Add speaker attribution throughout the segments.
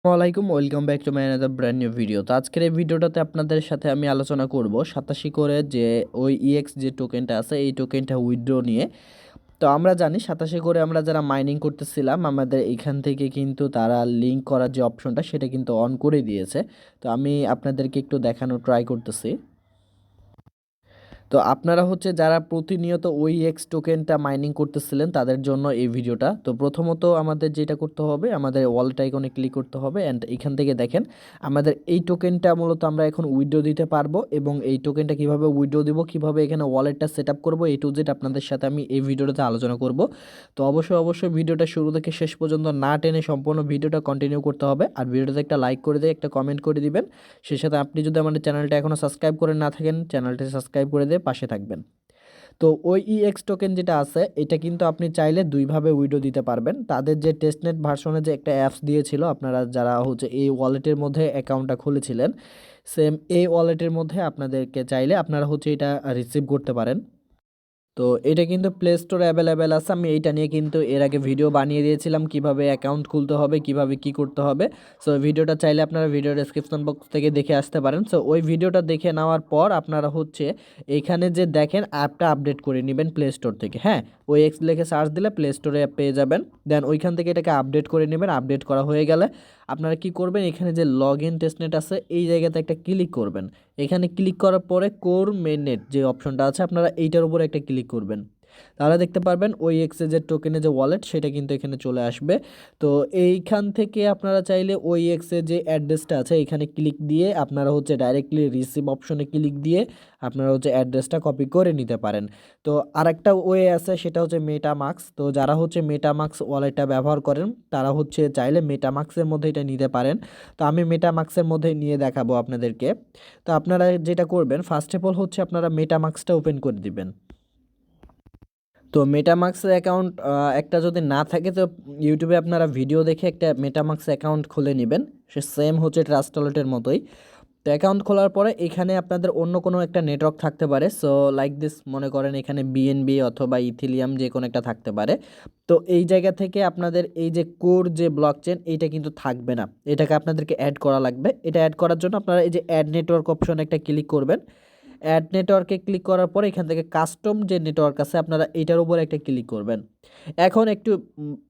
Speaker 1: আসসালামাইকুম, welcome back to my another brand new video. তো আজকের এই ভিডিওটাতে আপনাদের সাথে আমি আলোচনা করব 87 করে যে ওই ইএক্স যে টোকেনটা আছে এই টোকেনটা উইথড্র নিয়ে। তো আমরা জানি 87 করে আমরা যারা মাইনিং করতেছিলাম আমাদের এখান থেকে কিন্তু তারা লিঙ্ক করার যে অপশনটা সেটা কিন্তু অন করে দিয়েছে। তো আমি আপনাদেরকে একটু দেখানোর ট্রাই করতেছি। তো আপনারা হচ্ছে যারা প্রতিনিয়ত ওই এক্স টোকেনটা মাইনিং করতেছিলেন তাদের জন্য এই ভিডিওটা। তো প্রথমত আমাদের যেটা করতে হবে, আমাদের ওয়ালেট আইকনে ক্লিক করতে হবে অ্যান্ড এখান থেকে দেখেন আমাদের এই টোকেনটা মূলত আমরা এখন উইথড্র দিতে পারবো এবং এই টোকেনটা কিভাবে উইথড্র দিব, কিভাবে এখানে ওয়ালেটটা সেট আপ করবো, এই টু জেড আপনাদের সাথে আমি এই ভিডিওটাতে আলোচনা করব। তো অবশ্যই ভিডিওটা শুরু থেকে শেষ পর্যন্ত না টেনে সম্পূর্ণ ভিডিওটা কন্টিনিউ করতে হবে। আর ভিডিওতে একটা লাইক করে দিয়ে একটা কমেন্ট করে দিবেন। সেই সাথে আপনি যদি আমাদের চ্যানেলটা এখনও সাবস্ক্রাইব করে না থাকেন, চ্যানেলটা সাবস্ক্রাইব করে দিয়ে পাশে থাকবেন। তো ওই ইএক্স টোকেন যেটা আছে এটা কিন্তু আপনি চাইলে দুইভাবে উইডো দিতে পারবেন। তাদের যে টেস্টনেট ভার্সনে যে একটা অ্যাপস দিয়েছিল, আপনারা যারা হচ্ছে এই ওয়ালেটের মধ্যে অ্যাকাউন্টটা খুলেছিলেন, সেম এই ওয়ালেটের মধ্যে আপনাদেরকে চাইলে আপনারা হচ্ছে এটা রিসিভ করতে পারেন। তো এটা কিন্তু প্লে স্টোরে অ্যাভেলেবেল আছে। আমি এইটা নিয়ে কিন্তু এর আগে ভিডিও বানিয়ে দিয়েছিলাম কিভাবে অ্যাকাউন্ট খুলতে হবে, কিভাবে কি করতে হবে। সো ভিডিওটা চাইলে আপনারা ভিডিও ডেসক্রিপশন বক্স থেকে দেখে আসতে পারেন। সো ওই ভিডিওটা দেখে নেওয়ার পর আপনারা হচ্ছে এইখানে যে দেখেন অ্যাপটা আপডেট করে নেবেন প্লে স্টোর থেকে। হ্যাঁ, ওই এক্স লিখে সার্চ দিলে প্লে স্টোরে পেয়ে যাবেন। দেন ওইখান থেকে এটাকে আপডেট করে নেবেন। আপডেট করা হয়ে গেলে আপনারা কি করবেন, এখানে যে লগ ইন টেস্টনেট আছে এই জায়গাতে একটা ক্লিক করবেন। এখানে ক্লিক করার পরে কোর মেননেট যে অপশনটা আছে আপনারা এইটার উপর একটা ক্লিক করবেন। তাহলে দেখতে পারবেন ওই এক্সচেঞ্জের টোকেনের যে ওয়ালেট সেটা কিন্তু এখানে চলে আসবে। তো এইখান থেকে আপনারা চাইলে ওই এক্সের যে অ্যাড্রেসটা আছে এখানে ক্লিক দিয়ে আপনারা হচ্ছে ডাইরেক্টলি রিসিভ অপশনে ক্লিক দিয়ে আপনারা হচ্ছে অ্যাড্রেসটা কপি করে নিতে পারেন। তো আরেকটা ওয়ে আছে, সেটা হচ্ছে মেটামাক্স। তো যারা হচ্ছে মেটামাক্স ওয়ালেটটা ব্যবহার করেন তারা হচ্ছে চাইলে মেটামাক্সের মধ্যে এটা নিতে পারেন। তো আমি মেটামাক্সের মধ্যে নিয়ে দেখাবো আপনাদেরকে। তো আপনারা যেটা করবেন, ফার্স্ট অফ অল হচ্ছে আপনারা মেটামাক্সটা ওপেন করে দিবেন। তো মেটামাক্স অ্যাকাউন্ট একটা যদি না থাকে তো ইউটিউবে আপনারা ভিডিও দেখে একটা মেটামাক্স অ্যাকাউন্ট খুলে নেবেন। সে সেম হচ্ছে ট্রাস্ট ওয়ালেটের মতোই। তো অ্যাকাউন্ট খোলার পরে এখানে আপনাদের অন্য কোনো একটা নেটওয়ার্ক থাকতে পারে। সো লাইক দিস, মনে করেন এখানে বিএনবি অথবা ইথিলিয়াম যে কোনো একটা থাকতে পারে। তো এই জায়গা থেকে আপনাদের এই যে কোর যে ব্লক চেন এইটা কিন্তু থাকবে না, এটাকে আপনাদেরকে অ্যাড করা লাগবে। এটা অ্যাড করার জন্য আপনারা এই যে অ্যাড নেটওয়ার্ক অপশন একটা ক্লিক করবেন। অ্যাড নেটওয়ার্কে ক্লিক করার পরে এখান থেকে কাস্টম যে নেটওয়ার্ক আছে আপনারা এইটার উপর একটা ক্লিক করবেন। এখন একটু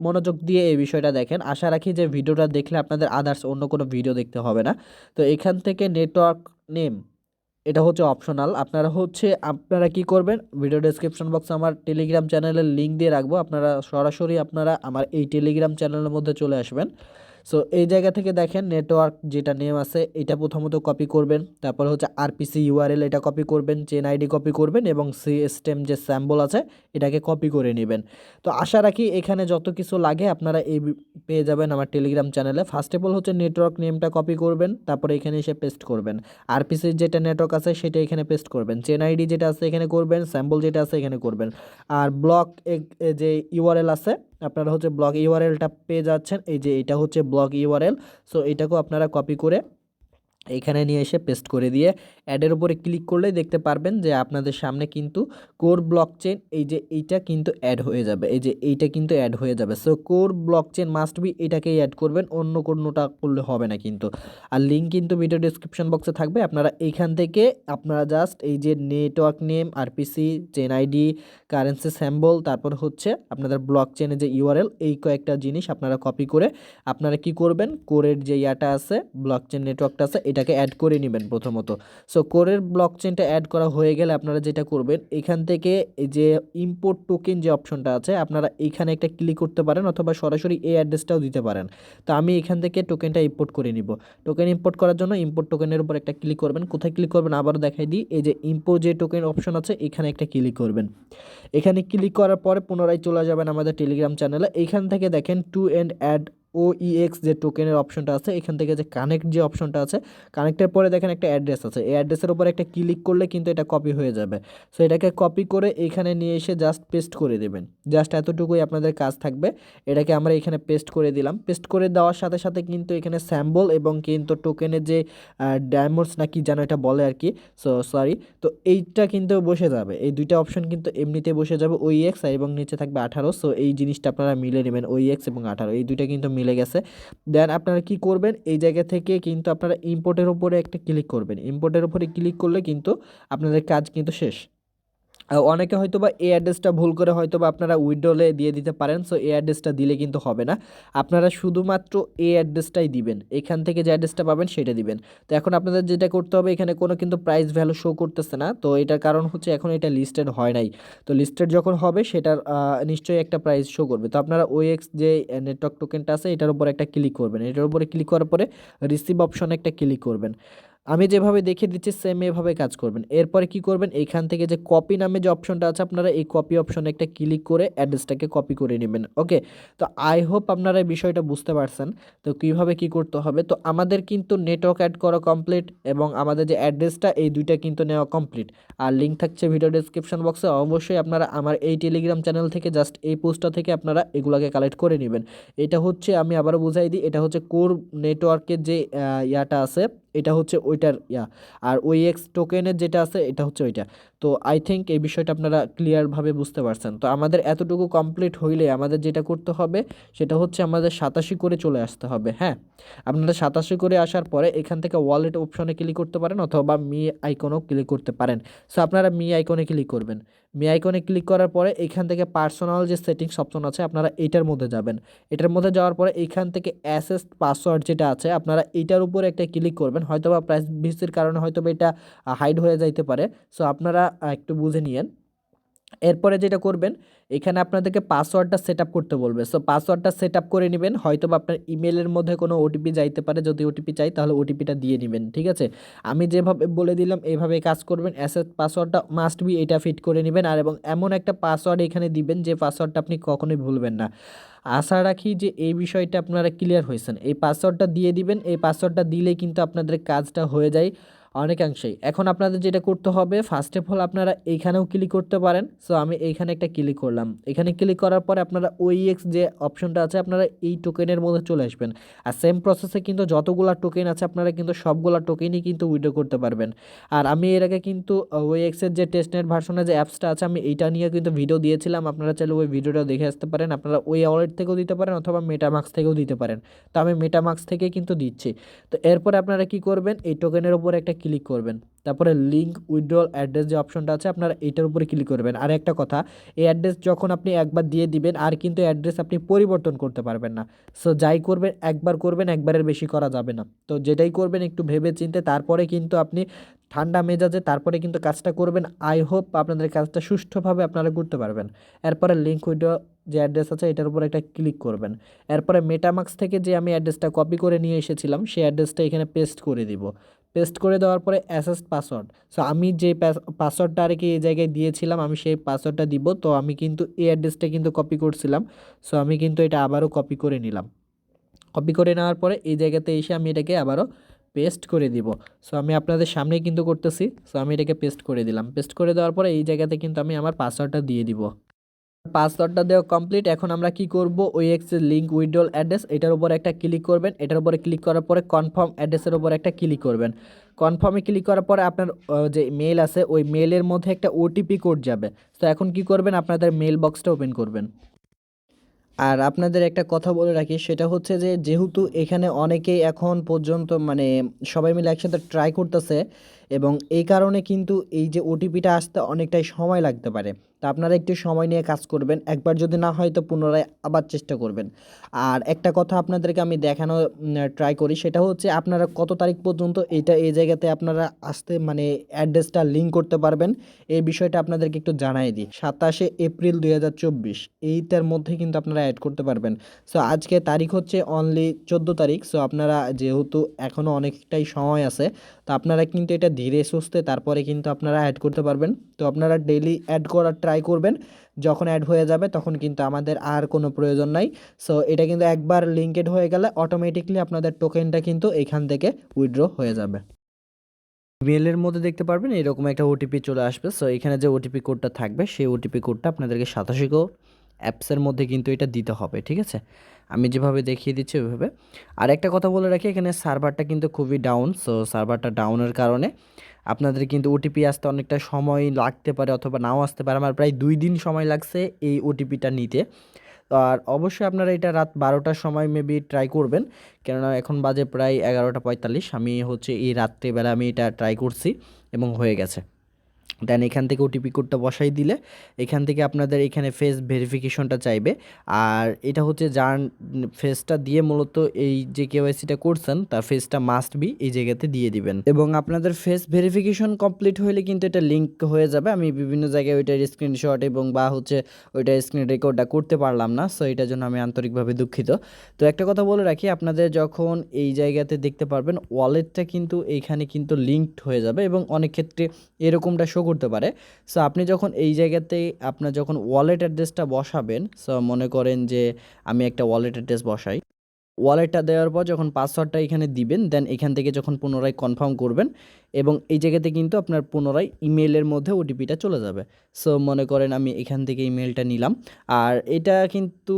Speaker 1: মনোযোগ দিয়ে এই বিষয়টা দেখেন। আশা রাখি যে ভিডিওটা দেখলে আপনাদের আদার্স অন্য কোনো ভিডিও দেখতে হবে না। তো এখান থেকে নেটওয়ার্ক নেম এটা হচ্ছে অপশনাল। আপনারা কি করবেন, ভিডিও ডেসক্রিপশন বক্সে আমার টেলিগ্রাম চ্যানেলের লিঙ্ক দিয়ে রাখবো, আপনারা সরাসরি আপনারা আমার এই টেলিগ্রাম চ্যানেলের মধ্যে চলে আসবেন। সো এই জায়গা থেকে দেখেন নেটওয়ার্ক যেটা নেম আছে এটা প্রথমত কপি করবেন, তারপর হচ্ছে আরপিসি ইউআরএল এটা কপি করবেন, চেন আইডি কপি করবেন এবং সিস্টেম যে স্যাম্বল আছে এটাকে কপি করে নেবেন। তো আশা রাখি এখানে যত কিছু লাগে আপনারা পেয়ে যাবেন আমার টেলিগ্রাম চ্যানেলে। ফার্স্ট অফ অল হচ্ছে নেটওয়ার্ক নেমটা কপি করবেন, তারপরে এখানে এসে পেস্ট করবেন। আরপিসির যেটা নেটওয়ার্ক আছে সেটা এখানে পেস্ট করবেন, চেন আইডি যেটা আছে এখানে করবেন, স্যাম্বল যেটা আছে এখানে করবেন। আর ব্লক যে ইউআরএল আছে আপনারা হচ্ছে ব্লক ইউআরএলটা পেয়ে যাচ্ছেন, এই যে এটা হচ্ছে ব্লক ইউআরএল। সো এটাকেও আপনারা কপি করে এখানে নিয়ে এসে পেস্ট করে দিয়ে অ্যাডের উপরে ক্লিক করলেই দেখতে পারবেন যে আপনাদের সামনে কিন্তু কোর ব্লকচেন এই যে এইটা কিন্তু অ্যাড হয়ে যাবে, এই যে এইটা কিন্তু অ্যাড হয়ে যাবে। So core blockchain must be এটাকেই অ্যাড করবেন, অন্য কোনোটা করলে হবে না কিন্তু। আর লিঙ্ক কিন্তু ভিডিও ডিসক্রিপশন বক্সে থাকবে, আপনারা এইখান থেকে আপনারা জাস্ট এই যে network name, RPC, chain ID, currency স্যাম্বল, তারপর হচ্ছে আপনাদের ব্লকচেনের যে ইউআরএল, এই কয়েকটা জিনিস আপনারা কপি করে আপনারা কি করবেন, কোরের যে ইয়াটা আছে ব্লকচেন নেটওয়ার্কটা আছে এটাকে অ্যাড করে নেবেন প্রথমত। সো কোরের ব্লকচেনটা অ্যাড করা হয়ে গেলে আপনারা যেটা করবেন, এখান থেকে এই যে ইম্পোর্ট টোকেন যে অপশনটা আছে আপনারা এখানে একটা ক্লিক করতে পারেন অথবা সরাসরি এই অ্যাড্রেসটাও দিতে পারেন। তো আমি এখান থেকে টোকেনটা ইম্পোর্ট করে নিব। টোকেন ইম্পোর্ট করার জন্য ইম্পোর্ট টোকেনের উপর একটা ক্লিক করবেন। কোথায় ক্লিক করবেন আবারও দেখাই দিই, এই যে ইম্পোর্ট যে টোকেন অপশন আছে এখানে একটা ক্লিক করবেন। এখানে ক্লিক করার পরে পুনরায় চলে যাবেন আমাদের টেলিগ্রাম চ্যানেলে। এইখান থেকে দেখেন টু এন্ড অ্যাড ওইএক্স যে টোকেনের অপশনটা আছে এখান থেকে যে কানেক্ট যে অপশনটা আছে, কানেক্টের পরে দেখেন একটা অ্যাড্রেস আছে, এই অ্যাড্রেসের উপর একটা ক্লিক করলে কিন্তু এটা কপি হয়ে যাবে। সো এটাকে কপি করে এখানে নিয়ে এসে জাস্ট পেস্ট করে দেবেন। জাস্ট এতটুকুই আপনাদের কাজ থাকবে। এটাকে আমরা এখানে পেস্ট করে দিলাম। পেস্ট করে দেওয়ার সাথে সাথে কিন্তু এখানে স্যাম্বল এবং কিন্তু টোকেনের যে ডায়মন্ডস না কি যেন এটা বলে আর কি, সো সরি। তো এইটা কিন্তু বসে যাবে, এই দুইটা অপশন কিন্তু এমনিতে বসে যাবে, ওই এক্স এবং নিচে থাকবে 18। সো এই জিনিসটা আপনারা মিলে নেবেন, ওই এক্স এবং 18 এই দুইটা কিন্তু মিলে গেছে। দেন আপনারা কি করবেন, এই জায়গা থেকে কিন্তু আপনারা ইম্পোর্টের উপরে একটা ক্লিক করবেন। ইম্পোর্টের উপরে ক্লিক করলে কিন্তু আপনাদের কাজ কিন্তু শেষ। অনেকে হয়তো বা এই অ্যাড্রেসটা ভুল করে হয়তো বা আপনারা উইথড্রলে দিয়ে দিতে পারেন। সো এই অ্যাড্রেসটা দিলে কিন্তু হবে না, আপনারা শুধুমাত্র এই অ্যাড্রেসটাই দিবেন, এখান থেকে যে অ্যাড্রেসটা পাবেন সেটা দিবেন। তো এখন আপনাদের যেটা করতে হবে, এখানে কোনো কিন্তু প্রাইস ভ্যালু শো করতেছে না, তো এটার কারণ হচ্ছে এখন এটা লিস্টেড হয় নাই। তো লিস্টেড যখন হবে সেটার নিশ্চয়ই একটা প্রাইস শো করবে। তো আপনারা ওএক্স যে নেটওয়ার্ক টোকেনটা আছে এটার উপর একটা ক্লিক করবেন, এটার উপরে ক্লিক করার পরে রিসিভ অপশনে একটা ক্লিক করবেন। আমি যেভাবে দেখিয়ে দিচ্ছি সেম এভাবে কাজ করবেন। এরপরে কি করবেন, এইখান থেকে যে কপি নামে যে অপশনটা আছে আপনারা এই কপি অপশনে একটা ক্লিক করে অ্যাড্রেসটাকে কপি করে নেবেন। ওকে, তো আই হোপ আপনারা এই বিষয়টা বুঝতে পারছেন। তো কিভাবে কি করতে হবে, তো আমাদের কিন্তু নেটওয়ার্ক অ্যাড করা কমপ্লিট এবং আমাদের যে অ্যাড্রেসটা এই দুইটা কিন্তু নেওয়া কমপ্লিট। আর লিঙ্ক থাকছে ভিডিও ডেসক্রিপশন বক্সে, অবশ্যই আপনারা আমার এই টেলিগ্রাম চ্যানেল থেকে জাস্ট এই পোস্টটা থেকে আপনারা এগুলাকে কালেক্ট করে নেবেন। এটা হচ্ছে, আমি আবারও বুঝাই দিই, এটা হচ্ছে কোর নেটওয়ার্কের যে ইয়াটা আছে এটা হচ্ছে ওইটার ইয়া, আর ওই এক্স টোকেনের যেটা আছে এটা হচ্ছে ওইটা। তো আই থিঙ্ক এই বিষয়টা আপনারা ক্লিয়ারভাবে বুঝতে পারছেন। তো আমাদের এতটুকু কমপ্লিট হইলে আমাদের যেটা করতে হবে সেটা হচ্ছে আমাদের 87 করে চলে আসতে হবে। হ্যাঁ, আপনারা 87 করে আসার পরে এখান থেকে ওয়ালেট অপশনে ক্লিক করতে পারেন অথবা মি আইকনেও ক্লিক করতে পারেন। সো আপনারা মি আইকনে ক্লিক করবেন। মি আইকনে ক্লিক করার পরে এখান থেকে পার্সোনাল যে সেটিংস অপশন আছে আপনারা এইটার মধ্যে যাবেন। এটার মধ্যে যাওয়ার পরে এইখান থেকে অ্যাসেস পাসওয়ার্ড যেটা আছে আপনারা এইটার উপরে একটা ক্লিক করবেন। হয়তোবা প্রাইভেসির কারণে হয়তোবা এটা হাইড হয়ে যাইতে পারে। সো আপনারা একটু বুঝে নিয়েন। এরপরে যেটা করবেন, এখানে আপনাদেরকে পাসওয়ার্ডটা সেট আপ করতে বলবে। সো পাসওয়ার্ডটা সেট আপ করে নেবেন, হয়তো বা আপনার ইমেলের মধ্যে কোনো ওটিপি যাইতে পারে, যদি ওটিপি চাই তাহলে ওটিপিটা দিয়ে নেবেন। ঠিক আছে, আমি যেভাবে বলে দিলাম এইভাবে কাজ করবেন। অ্যাসেট পাসওয়ার্ডটা মাস্ট বি এটা ফিট করে নেবেন, আর এবং এমন একটা পাসওয়ার্ড এখানে দিবেন যে পাসওয়ার্ডটা আপনি কখনোই ভুলবেন না। আশা রাখি যে এই বিষয়টা আপনারা ক্লিয়ার হয়েছেন। এই পাসওয়ার্ডটা দিয়ে দিবেন, এই পাসওয়ার্ডটা দিলে কিন্তু আপনাদের কাজটা হয়ে যায় অনেকাংশেই। এখন আপনাদের যেটা করতে হবে, ফার্স্ট অফ অল আপনারা এইখানেও ক্লিক করতে পারেন। সো আমি এইখানে একটা ক্লিক করলাম, এখানে ক্লিক করার পরে আপনারা ওইএক্স যে অপশনটা আছে আপনারা এই টোকেনের মধ্যে চলে আসবেন। আর সেম প্রসেসে কিন্তু যতগুলা টোকেন আছে আপনারা কিন্তু সবগুলা টোকেনই কিন্তু উইথড্র করতে পারবেন। আর আমি এর আগে কিন্তু ওইএক্সের যে টেস্টনেট ভার্সনের যে অ্যাপসটা আছে আমি এইটা নিয়ে কিন্তু ভিডিও দিয়েছিলাম, আপনারা চাইলে ওই ভিডিওটা দেখে আসতে পারেন। আপনারা ওই ওয়ালেট থেকেও দিতে পারেন অথবা মেটামাক্স থেকেও দিতে পারেন। তো আমি মেটামাক্স থেকে কিন্তু দিচ্ছি। তো এরপরে আপনারা কি করবেন, এই টোকেনের উপর একটা ক্লিক করবেন, তারপরে লিঙ্ক উইথড্রল অ্যাড্রেস যে অপশনটা আছে আপনারা এইটার উপরে ক্লিক করবেন। আর একটা কথা, এই অ্যাড্রেস যখন আপনি একবার দিয়ে দিবেন আর কিন্তু অ্যাড্রেস আপনি পরিবর্তন করতে পারবেন না। সো যাই করবেন একবার করবেন, একবারের বেশি করা যাবে না। তো যেটাই করবেন একটু ভেবে চিন্তে তারপরে কিন্তু আপনি ঠান্ডা মেজাজে তারপরে কিন্তু কাজটা করবেন। আই হোপ আপনাদের কাজটা সুষ্ঠুভাবে আপনারা করতে পারবেন। এরপরে লিঙ্ক উইথড্র যে অ্যাড্রেস আছে এটার উপর একটা ক্লিক করবেন। এরপরে মেটামাক্স থেকে যে আমি অ্যাড্রেসটা কপি করে নিয়ে এসেছিলাম সেই অ্যাড্রেসটা এখানে পেস্ট করে দিব। পেস্ট করে দেওয়ার পরে অ্যাসেস পাসওয়ার্ড, সো আমি যে পাসওয়ার্ডটা আর কি এই জায়গায় দিয়েছিলাম আমি সেই পাসওয়ার্ডটা দিব। তো আমি কিন্তু এই অ্যাড্রেসটা কিন্তু কপি করছিলাম, সো আমি কিন্তু এটা আবারও কপি করে নিলাম। কপি করে নেওয়ার পরে এই জায়গাতে এসে আমি এটাকে আবারও পেস্ট করে দিব। সো আমি আপনাদের সামনেই কিন্তু করতেছি। সো আমি এটাকে পেস্ট করে দিলাম। পেস্ট করে দেওয়ার পরে এই জায়গাতে কিন্তু আমি আমার পাসওয়ার্ডটা দিয়ে দিব। পাসওয়ার্ডটা দেওয়া কমপ্লিট। এখন আমরা কি করব, ওই এক্সের লিঙ্ক উইথড্রল অ্যাড্রেস এটার উপর একটা ক্লিক করবেন। এটার উপরে ক্লিক করার পরে কনফার্ম অ্যাড্রেসের উপর একটা ক্লিক করবেন। কনফার্মে ক্লিক করার পরে আপনার যে মেল আছে ওই মেলের মধ্যে একটা ওটিপি কোড যাবে। তো এখন কি করবেন, আপনাদের মেল বক্সটা ওপেন করবেন। আর আপনাদের একটা কথা বলে রাখি, সেটা হচ্ছে যে যেহেতু এখানে অনেকেই এখন পর্যন্ত মানে সবাই মিলে একসাথে ট্রাই করতেছে এবং এই কারণে কিন্তু এই যে ওটিপিটা আসতে অনেকটাই সময় লাগতে পারে। তা আপনারা একটু সময় নিয়ে কাজ করবেন, একবার যদি না হয় তো পুনরায় আবার চেষ্টা করবেন। আর একটা কথা আপনাদেরকে আমি দেখানো ট্রাই করি, সেটা হচ্ছে আপনারা কত তারিখ পর্যন্ত এই জায়গাতে আপনারা আসতে মানে অ্যাড্রেসটা লিঙ্ক করতে পারবেন এই বিষয়টা আপনাদেরকে একটু জানাই দিই। 27 এপ্রিল 2024 এইটার মধ্যে কিন্তু আপনারা অ্যাড করতে পারবেন। সো আজকে তারিখ হচ্ছে অনলি 14 তারিখ। সো আপনারা যেহেতু এখনও অনেকটাই সময় আছে, তো আপনারা কিন্তু এটা ধীরে সুস্থে তারপরে কিন্তু আপনারা অ্যাড করতে পারবেন। তো আপনারা ডেইলি অ্যাড করার ট্রাই করবেন, যখন অ্যাড হয়ে যাবে তখন কিন্তু আমাদের আর কোনো প্রয়োজন নাই। সো এটা কিন্তু একবার লিঙ্কেড হয়ে গেলে অটোমেটিকলি আপনাদের টোকেনটা কিন্তু এখান থেকে উইথড্র হয়ে যাবে। মেলের মধ্যে দেখতে পারবেন এরকম একটা ওটিপি চলে আসবে। সো এখানে যে ওটিপি কোডটা থাকবে সেই ওটিপি কোডটা আপনাদেরকে 87 অ্যাপসের মধ্যে কিন্তু এটা দিতে হবে। ঠিক আছে, আমি যেভাবে দেখিয়ে দিচ্ছি ওইভাবে। আর একটা কথা বলে রাখি, এখানে সার্ভারটা কিন্তু খুবই ডাউন। সো সার্ভারটা ডাউনের কারণে আপনাদের কিন্তু ওটিপি আসতে অনেকটা সময় লাগতে পারে অথবা নাও আসতে পারে। আমার প্রায় 2 দিন সময় লাগছে এই ওটিপিটা নিতে। আর অবশ্যই আপনারা এটা রাত 12টার সময় মেবি ট্রাই করবেন, কেননা এখন বাজে প্রায় 11টা 45। আমি হচ্ছে এই রাত্রেবেলা আমি এটা ট্রাই করছি এবং হয়ে গেছে। দেন এখান থেকে ওটিপি কোডটা বসাই দিলে এখান থেকে আপনাদের এখানে ফেস ভেরিফিকেশনটা চাইবে। আর এটা হচ্ছে যার ফেসটা দিয়ে মূলত এই যে কেওয়াইসিটা করছেন তার ফেসটা মাস্ট বি এই জায়গাতে দিয়ে দিবেন, এবং আপনাদের ফেস ভেরিফিকেশন কমপ্লিট হলে কিন্তু এটা লিঙ্ক হয়ে যাবে। আমি বিভিন্ন জায়গায় ওইটার স্ক্রিনশট এবং বা হচ্ছে ওইটার স্ক্রিন রেকর্ডটা করতে পারলাম না, সো এটার জন্য আমি আন্তরিকভাবে দুঃখিত। তো একটা কথা বলে রাখি, আপনাদের যখন এই জায়গাতে দেখতে পারবেন ওয়ালেটটা কিন্তু এইখানে কিন্তু লিঙ্কড হয়ে যাবে এবং অনেক ক্ষেত্রে এরকমটা শো করতে পারে। সো আপনি যখন এই জায়গাতে আপনার যখন ওয়ালেট অ্যাড্রেসটা বসাবেন, সো মনে করেন যে আমি একটা ওয়ালেট অ্যাড্রেস বসাই, ওয়ালেটটা দেওয়ার পর যখন পাসওয়ার্ডটা এখানে দিবেন, দেন এখান থেকে যখন পুনরায় কনফার্ম করবেন এবং এই জায়গাতে কিন্তু আপনার পুনরায় ইমেলের মধ্যে ওটিপিটা চলে যাবে। সো মনে করেন আমি এখান থেকে ইমেলটা নিলাম, আর এটা কিন্তু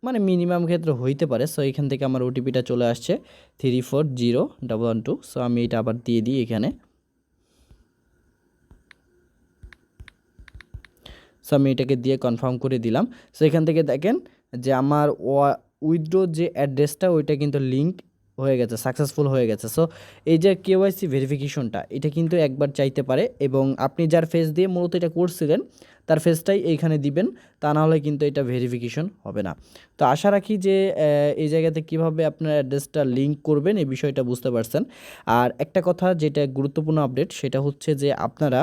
Speaker 1: মানে মিনিমাম ক্ষেত্রে হইতে পারে। সো এখান থেকে আমার ওটিপিটা চলে আসছে 340112। সো আমি এটা আবার দিয়ে দিই এখানে। সো আমি এটাকে দিয়ে কনফার্ম করে দিলাম। সো এখান থেকে দেখেন যে আমার উইথড্র যে অ্যাড্রেসটা ওইটা কিন্তু লিঙ্ক হয়ে গেছে, সাকসেসফুল হয়ে গেছে। সো এই যে কেওয়াইসি ভেরিফিকেশনটা এটা কিন্তু একবার চাইতে পারে, এবং আপনি যার ফেস দিয়ে মূলত এটা করছিলেন তার ফেসটাই এইখানে দিবেন, তা না হলে কিন্তু এটা ভেরিফিকেশন হবে না। তো আশা রাখি যে এই জায়গাতে কিভাবে আপনার অ্যাড্রেসটা লিঙ্ক করবেন এই বিষয়টা বুঝতে পারছেন। আর একটা কথা যেটা গুরুত্বপূর্ণ আপডেট সেটা হচ্ছে যে আপনারা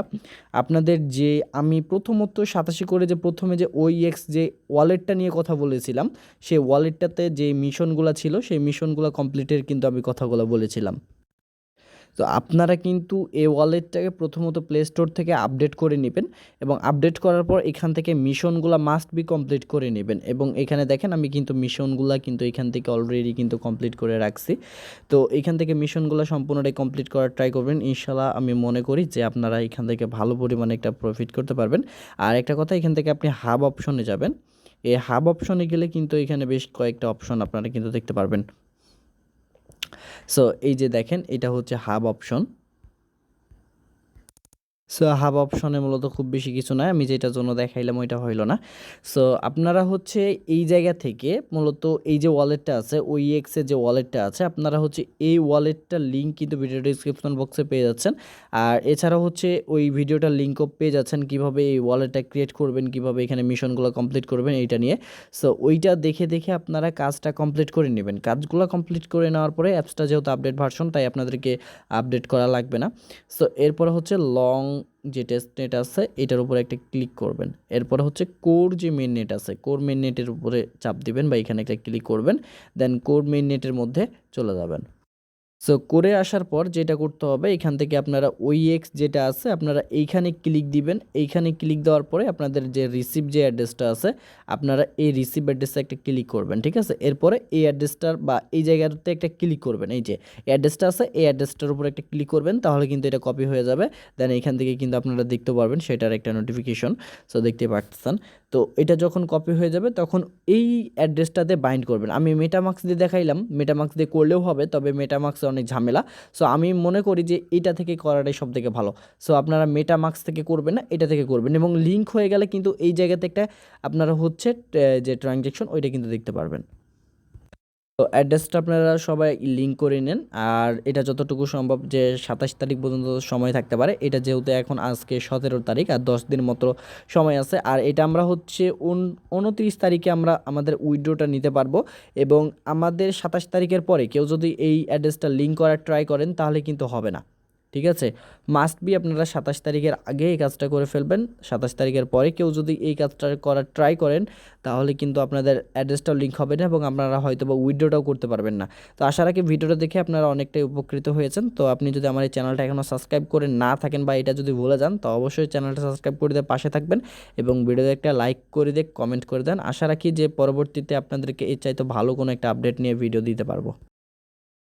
Speaker 1: আপনাদের যে আমি প্রথমত 87 করে যে প্রথমে যে OEX যে ওয়ালেটটা নিয়ে কথা বলেছিলাম, সেই ওয়ালেটটাতে যে মিশনগুলো ছিল সেই মিশনগুলো কমপ্লিটের কিন্তু আমি কথাগুলো বলেছিলাম। তো আপনারা কিন্তু এই ওয়ালেটটাকে প্রথমত প্লে স্টোর থেকে আপডেট করে নেবেন, এবং আপডেট করার পর এখান থেকে মিশনগুলো মাস্ট বি কমপ্লিট করে নেবেন। এবং এখানে দেখেন আমি কিন্তু মিশনগুলো কিন্তু এখান থেকে অলরেডি কিন্তু কমপ্লিট করে রাখছি। তো এখান থেকে মিশনগুলো সম্পূর্ণটাই কমপ্লিট করার ট্রাই করবেন, ইনশাল্লাহ আমি মনে করি যে আপনারা এখান থেকে ভালো পরিমাণে একটা প্রফিট করতে পারবেন। আর একটা কথা, এখান থেকে আপনি হাব অপশনে যাবেন, এই হাব অপশনে গেলে কিন্তু এখানে বেশ কয়েকটা অপশন আপনারা কিন্তু দেখতে পারবেন। সো এই যে দেখেন এটা হচ্ছে হাব অপশন। সো হাব অপশনে মূলত খুব বেশি কিছু নয়, আমি যেটার জন্য দেখাইলাম ওইটা হইল না। সো আপনারা হচ্ছে এই জায়গা থেকে মূলত এই যে ওয়ালেটটা আছে OEX এর যে ওয়ালেটটা আছে, আপনারা হচ্ছে এই ওয়ালেটটার লিঙ্ক কিন্তু ভিডিও ডিসক্রিপশন বক্সে পেয়ে যাচ্ছেন। আর এছাড়াও হচ্ছে ওই ভিডিওটার লিঙ্কও পেয়ে যাচ্ছেন কীভাবে এই ওয়ালেটটা ক্রিয়েট করবেন, কীভাবে এখানে মিশনগুলো কমপ্লিট করবেন এইটা নিয়ে। সো ওইটা দেখে দেখে আপনারা কাজটা কমপ্লিট করে নেবেন। কাজগুলো কমপ্লিট করে নেওয়ার পরে অ্যাপসটা যেহেতু আপডেট ভার্সন, তাই আপনাদেরকে আপডেট করা লাগবে না। সো এরপরে হচ্ছে লং যে টেস্টনেট আছে এটার উপরে একটা ক্লিক করবেন। এরপরে হচ্ছে কোর যে মেন নেট আছে, কোর মেন নেটের উপরে চাপ দিবেন বা এখানে একটা ক্লিক করবেন, দেন কোর মেন নেটের মধ্যে চলে যাবেন। সো করে আসার পর যেটা করতে হবে, এখান থেকে আপনারা OEX যেটা আছে আপনারা এইখানে ক্লিক দিবেন। এইখানে ক্লিক দেওয়ার পরে আপনাদের যে রিসিভ যে অ্যাড্রেসটা আছে আপনারা এই রিসিভ অ্যাড্রেসে একটা ক্লিক করবেন, ঠিক আছে। এরপরে এই অ্যাড্রেসটার বা এই জায়গাতে একটা ক্লিক করবেন, এই যে অ্যাড্রেসটা আছে এই অ্যাড্রেসটার উপর একটা ক্লিক করবেন, তাহলে কিন্তু এটা কপি হয়ে যাবে। দেন এখান থেকে কিন্তু আপনারা দেখতে পারবেন সেটার একটা নোটিফিকেশন। সো দেখতে পাচ্ছেন। তো এটা যখন কপি হয়ে যাবে তখন এই অ্যাড্রেসটাতে বাইন্ড করবেন। আমি মেটামাক্স দিয়ে দেখাইলাম, মেটামাক্স দিয়ে করলেও হবে, তবে মেটামাক্সে অনেক ঝামেলা। সো আমি মনে করি যে এটা থেকে করাটাই সব থেকে ভালো। সো আপনারা মেটামাক্স থেকে করবেন না, এটা থেকে করবেন, এবং লিঙ্ক হয়ে গেলে কিন্তু এই জায়গাতে একটা আপনারা হচ্ছে যে ট্রানজ্যাকশন ওইটা কিন্তু দেখতে পারবেন। তো অ্যাড্রেসটা আপনারা সবাই লিঙ্ক করে নেন, আর এটা যতটুকু সম্ভব যে 27 তারিখ পর্যন্ত সময় থাকতে পারে। এটা যেহেতু এখন আজকে 17 তারিখ, আর 10 দিন মতো সময় আছে। আর এটা আমরা হচ্ছে 29 তারিখে আমরা আমাদের উইথড্রটা নিতে পারবো, এবং আমাদের 27 তারিখের পরে কেউ যদি এই অ্যাড্রেসটা লিঙ্ক করার ট্রাই করেন তাহলে কিন্তু হবে না, ঠিক আছে। মাস্ট বি আপনারা 27 তারিখের আগে এই কাজটা করে ফেলবেন। 27 তারিখের পরে কেউ যদি এই কাজটা করার ট্রাই করেন তাহলে কিন্তু আপনাদের অ্যাড্রেসটাও লিঙ্ক হবে না, এবং আপনারা হয়তো বা উইথড্রটাও করতে পারবেন না। তো আশা রাখি ভিডিওটা দেখে আপনারা অনেকটাই উপকৃত হয়েছেন। তো আপনি যদি আমার এই চ্যানেলটা এখনও সাবস্ক্রাইব করে না থাকেন বা এটা যদি ভুলে যান, তো অবশ্যই চ্যানেলটা সাবস্ক্রাইব করে দিয়ে পাশে থাকবেন, এবং ভিডিওতে একটা লাইক করে দিয়ে কমেন্ট করে দেন। আশা রাখি যে পরবর্তীতে আপনাদেরকে এর চাইতে ভালো কোনো একটা আপডেট নিয়ে ভিডিও দিতে পারবো।